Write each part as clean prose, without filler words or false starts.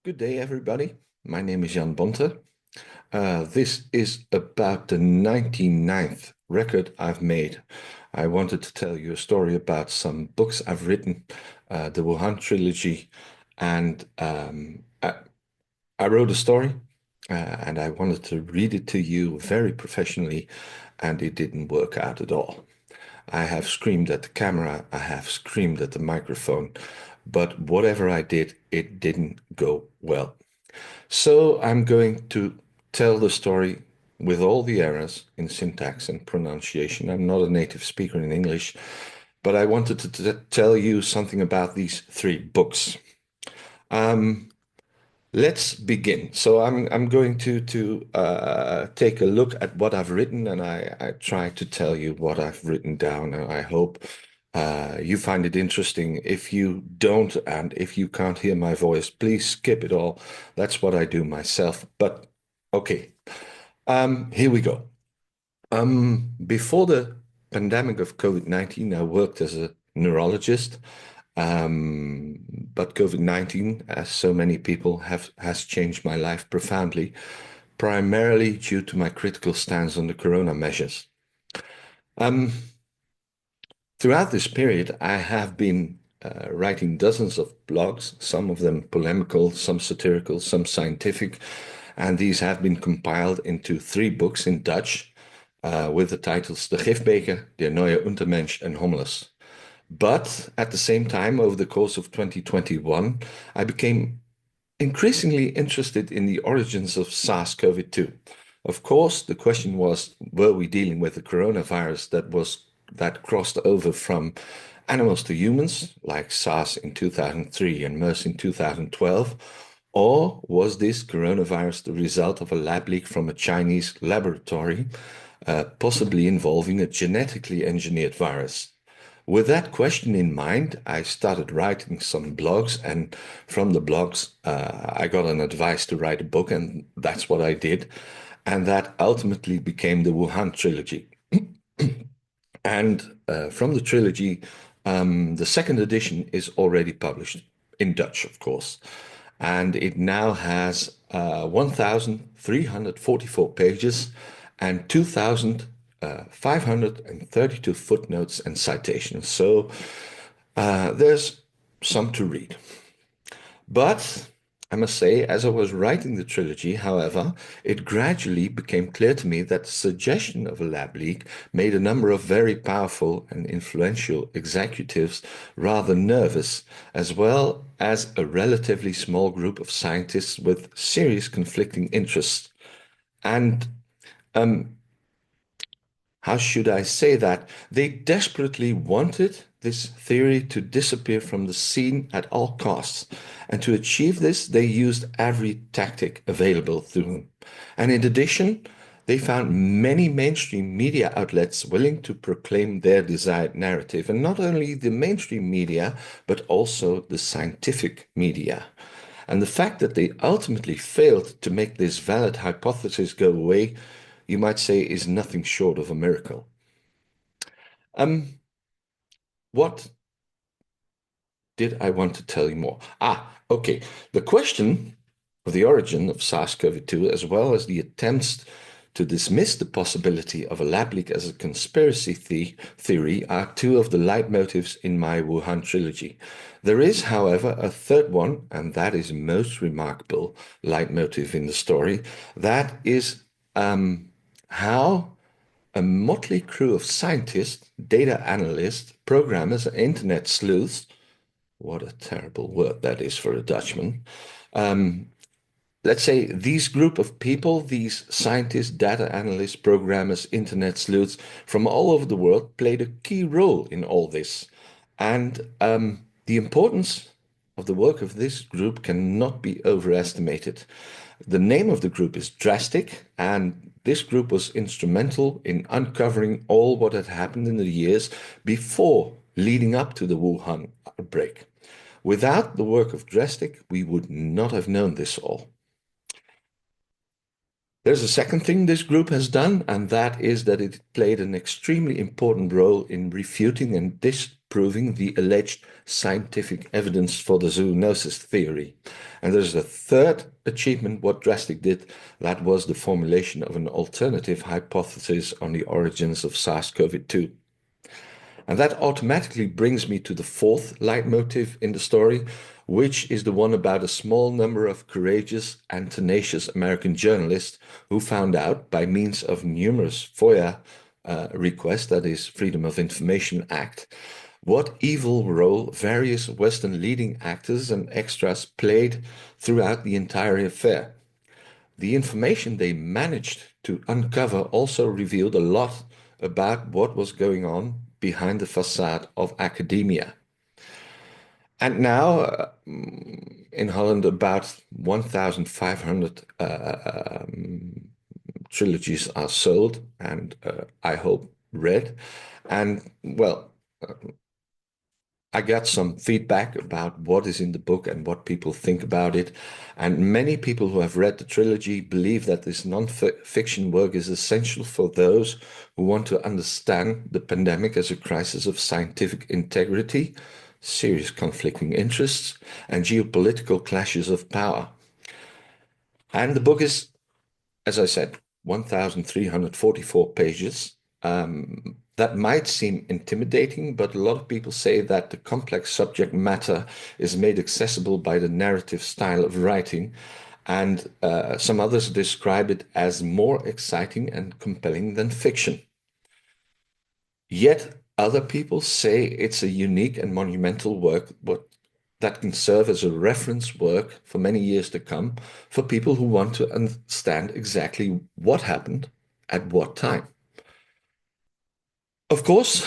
Good day, everybody. My name is Jan Bonte. This is about the 99th record I've made. I wanted to tell you a story about some books I've written, the Wuhan Trilogie, and I wrote a story, and I wanted to read it to you very professionally, and it didn't work out at all. I have screamed at the camera, I have screamed at the microphone, but whatever I did, it didn't go well. So I'm going to tell the story with all the errors in syntax and pronunciation. I'm not a native speaker in English, but I wanted to tell you something about these three books. Let's begin. So I'm going to take a look at what I've written, and I try to tell you what I've written down, and I hope you find it interesting. If you don't, and if you can't hear my voice, please skip it all. That's what I do myself. But okay, here we go. Before the pandemic of COVID-19, I worked as a neurologist. But COVID-19, as so many people has changed my life profoundly, primarily due to my critical stance on the corona measures. Throughout this period, I have been writing dozens of blogs, some of them polemical, some satirical, some scientific, and these have been compiled into three books in Dutch with the titles De Gifbeker, Der Neue Untermensch, and Homeless. But at the same time, over the course of 2021, I became increasingly interested in the origins of SARS-CoV-2. Of course, the question was, were we dealing with a coronavirus that crossed over from animals to humans, like SARS in 2003 and MERS in 2012? Or was this coronavirus the result of a lab leak from a Chinese laboratory, possibly involving a genetically engineered virus? With that question in mind, I started writing some blogs, and from the blogs, I got an advice to write a book, and that's what I did. And that ultimately became the Wuhan Trilogie. And from the trilogy, the second edition is already published in Dutch, of course. And it now has 1,344 pages and 2,532 footnotes and citations. So there's some to read. But I must say, as I was writing the trilogy, however, it gradually became clear to me that the suggestion of a lab leak made a number of very powerful and influential executives rather nervous, as well as a relatively small group of scientists with serious conflicting interests. And how should I say that? They desperately wanted this theory to disappear from the scene at all costs. And to achieve this, they used every tactic available to them. And in addition, they found many mainstream media outlets willing to proclaim their desired narrative. And not only the mainstream media, but also the scientific media. And the fact that they ultimately failed to make this valid hypothesis go away, you might say, is nothing short of a miracle. What did I want to tell you more? Okay. The question of the origin of SARS-CoV-2, as well as the attempts to dismiss the possibility of a lab leak as a conspiracy theory, are two of the leitmotifs in my Wuhan trilogy. There is, however, a third one, and that is most remarkable leitmotif in the story. That is how a motley crew of scientists, data analysts, programmers, and internet sleuths, what a terrible word that is for a Dutchman, let's say these group of people, these scientists, data analysts, programmers, internet sleuths from all over the world played a key role in all this. And the importance of the work of this group cannot be overestimated. The name of the group is Drastic, and this group was instrumental in uncovering all what had happened in the years before leading up to the Wuhan outbreak. Without the work of Drastic, we would not have known this all. There's a second thing this group has done, and that is that it played an extremely important role in refuting and disproving the alleged scientific evidence for the zoonosis theory. And there's a third achievement what Drastic did, that was the formulation of an alternative hypothesis on the origins of SARS-CoV-2. And that automatically brings me to the fourth leitmotif in the story, which is the one about a small number of courageous and tenacious American journalists who found out by means of numerous FOIA requests, that is Freedom of Information Act, what evil role various Western leading actors and extras played throughout the entire affair. The information they managed to uncover also revealed a lot about what was going on behind the facade of academia. And now in Holland, about 1,500 trilogies are sold and I hope read. And well, I got some feedback about what is in the book and what people think about it. And many people who have read the trilogy believe that this non-fiction work is essential for those who want to understand the pandemic as a crisis of scientific integrity, serious conflicting interests, and geopolitical clashes of power. And the book is, as I said, 1,344 pages. That might seem intimidating, but a lot of people say that the complex subject matter is made accessible by the narrative style of writing, and some others describe it as more exciting and compelling than fiction. Yet other people say it's a unique and monumental work, that can serve as a reference work for many years to come for people who want to understand exactly what happened at what time. Of course,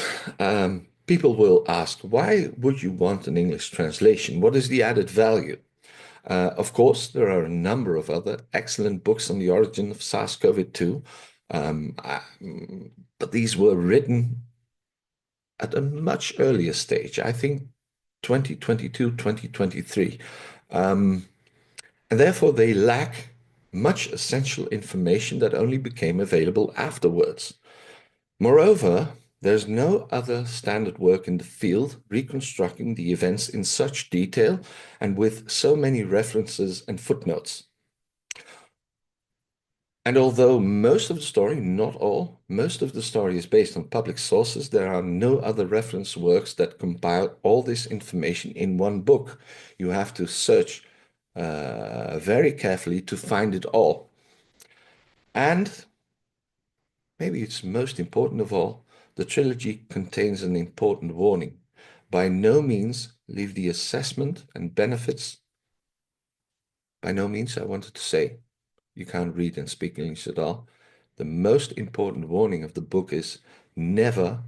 people will ask, why would you want an English translation? What is the added value? Of course, there are a number of other excellent books on the origin of SARS-CoV-2, but these were written at a much earlier stage, I think 2022, 2023. And therefore, they lack much essential information that only became available afterwards. Moreover, there's no other standard work in the field reconstructing the events in such detail and with so many references and footnotes. And although most of the story, not all, most of the story is based on public sources, there are no other reference works that compile all this information in one book. You have to search very carefully to find it all. And maybe it's most important of all, the trilogy contains an important warning. By no means leave the assessment and benefits. By no means, I wanted to say, you can't read and speak English at all. The most important warning of the book is never,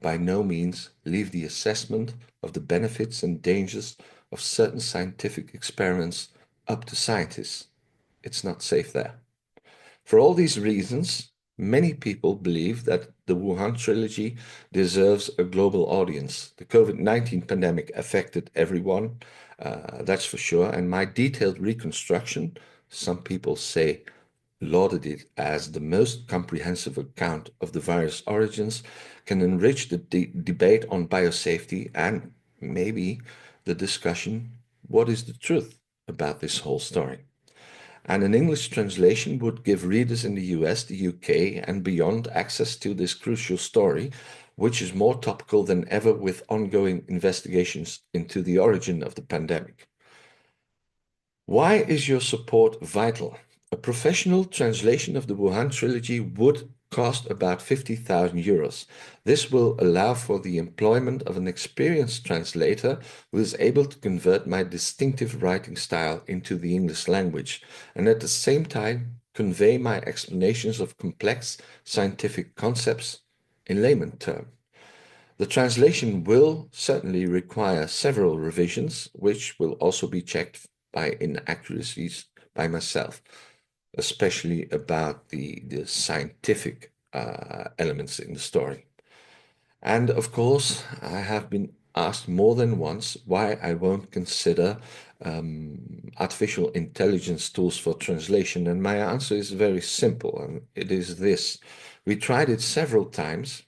by no means, leave the assessment of the benefits and dangers of certain scientific experiments up to scientists. It's not safe there. For all these reasons, many people believe that the Wuhan Trilogie deserves a global audience. The COVID-19 pandemic affected everyone, that's for sure, and my detailed reconstruction, some people say, lauded it as the most comprehensive account of the virus origins, can enrich the debate on biosafety and maybe the discussion, what is the truth about this whole story? And an English translation would give readers in the US, the UK, and beyond access to this crucial story, which is more topical than ever with ongoing investigations into the origin of the pandemic. Why is your support vital? A professional translation of the Wuhan Trilogy would cost about 50,000 euros. This will allow for the employment of an experienced translator who is able to convert my distinctive writing style into the English language and at the same time convey my explanations of complex scientific concepts in layman terms. The translation will certainly require several revisions, which will also be checked by inaccuracies by myself, especially about the scientific elements in the story. And of course, I have been asked more than once why I won't consider artificial intelligence tools for translation, and my answer is very simple, and it is this. We tried it several times,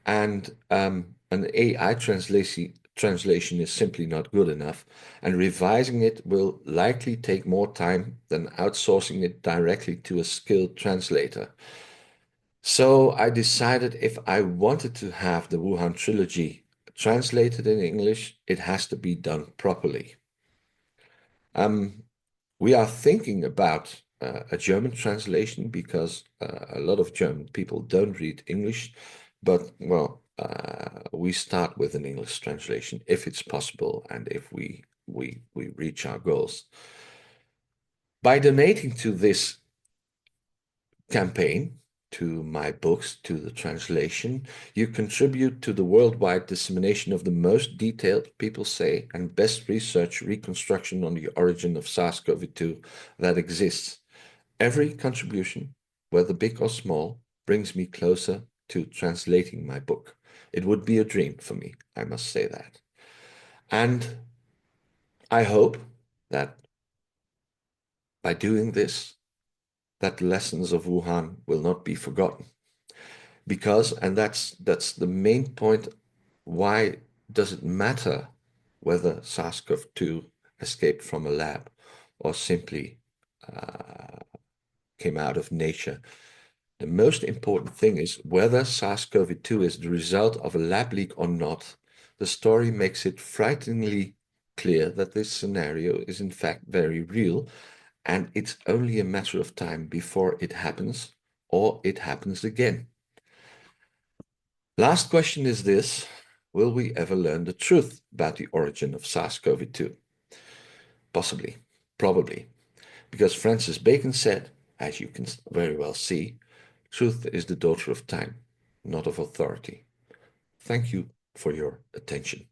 and an AI translation is simply not good enough, and revising it will likely take more time than outsourcing it directly to a skilled translator. So I decided if I wanted to have the Wuhan Trilogie translated in English, it has to be done properly. We are thinking about a German translation because a lot of German people don't read English, but well, we start with an English translation if it's possible and if we reach our goals. By donating to this campaign, to my books, to the translation, you contribute to the worldwide dissemination of the most detailed, people say, and best research reconstruction on the origin of SARS-CoV-2 that exists. Every contribution, whether big or small, brings me closer to translating my book. It would be a dream for me, I must say that. And I hope that by doing this, that the lessons of Wuhan will not be forgotten. Because, and that's the main point, why does it matter whether SARS-CoV-2 escaped from a lab or simply came out of nature? The most important thing is whether SARS-CoV-2 is the result of a lab leak or not. The story makes it frighteningly clear that this scenario is in fact very real, and it's only a matter of time before it happens or it happens again. Last question is this: will we ever learn the truth about the origin of SARS-CoV-2? Possibly, probably, because Francis Bacon said, as you can very well see, truth is the daughter of time, not of authority. Thank you for your attention.